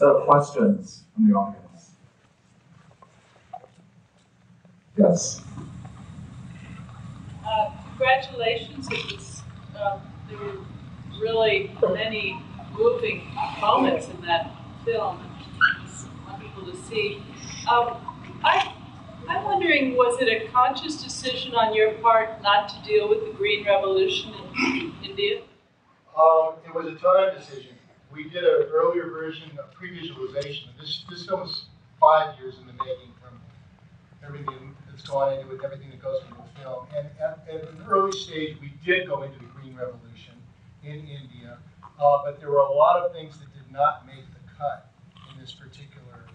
So questions from the audience? Yes. Congratulations. It was, there were really many moving moments in that film. It was wonderful to see. I'm wondering, was it a conscious decision on your part not to deal with the Green Revolution in India? It was a time decision. We did an earlier version, a pre-visualization. This film is 5 years in the making from everything that's gone into it, everything that goes into the film. And at an early stage, we did go into the Green Revolution in India, but there were a lot of things that did not make the cut in this particular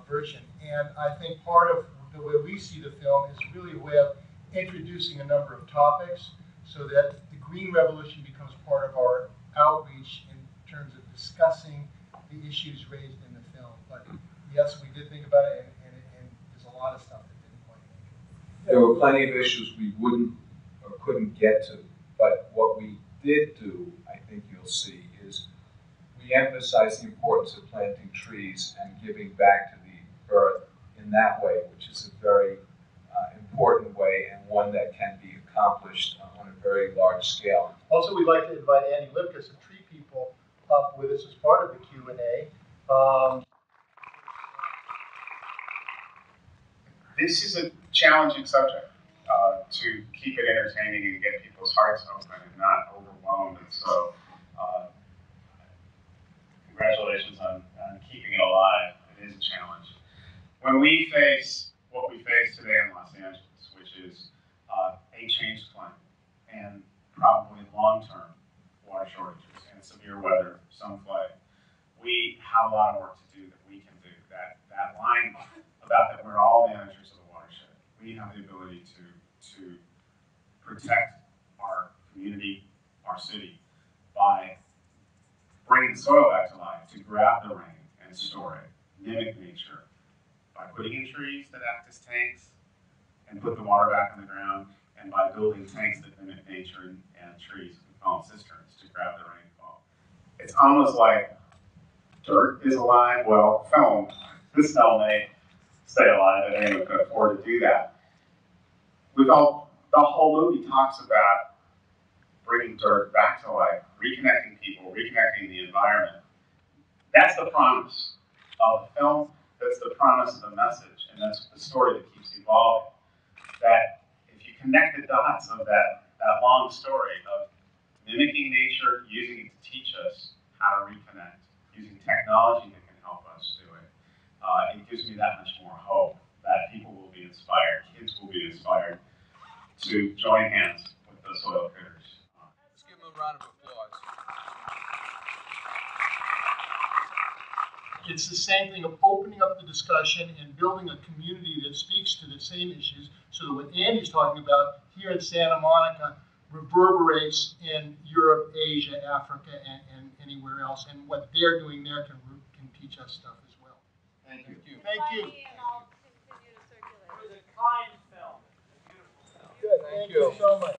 version. And I think part of the way we see the film is really a way of introducing a number of topics so that the Green Revolution becomes part of our outreach in terms of discussing the issues raised in the film. But yes, we did think about it, and there's a lot of stuff that didn't quite make it. There were plenty of issues we wouldn't or couldn't get to, but what we did do, I think you'll see, is we emphasized the importance of planting trees and giving back to the earth in that way, which is a very important way and one that can be accomplished on a very large scale. Also, we'd like to invite Andy Lipkis of Tree People up with us as part of the Q&A. This is a challenging subject to keep it entertaining and get people's hearts open and not overwhelmed. And so, congratulations on keeping it alive. It is a challenge. When we face what we face today in Los Angeles, which is a changed climate and probably long-term water shortages and severe weather, some flooding, we have a lot of work to do that we can do. That line about that we're all managers of the watershed. We have the ability to protect our community, our city, by bringing the soil back to life, to grab the rain and store it, mimic nature, by putting in trees that act as tanks and put the water back in the ground, and by building tanks that mimic nature and trees and call them cisterns to grab the rainfall. It's almost like dirt is alive. Well, this film may stay alive if anyone can afford to do that. The whole movie talks about bringing dirt back to life, reconnecting people, reconnecting the environment. That's the promise of the film. That's the promise of the message, and that's the story that keeps evolving. That if you connect the dots of that long story of mimicking nature, using it to teach us how to reconnect, using technology that can help us do it, it gives me that much more hope that people will be inspired, kids will be inspired to join hands with the soil critters. Let's give them a round of applause. It's the same thing of opening up the discussion and building a community that speaks to the same issues so that what Andy's talking about here in Santa Monica reverberates in Europe, Asia, Africa, and anywhere else. And what they're doing there can teach us stuff as well. Thank you. Thank you. And I'll continue to circulate. It was a kind film. Good. Thank you so much.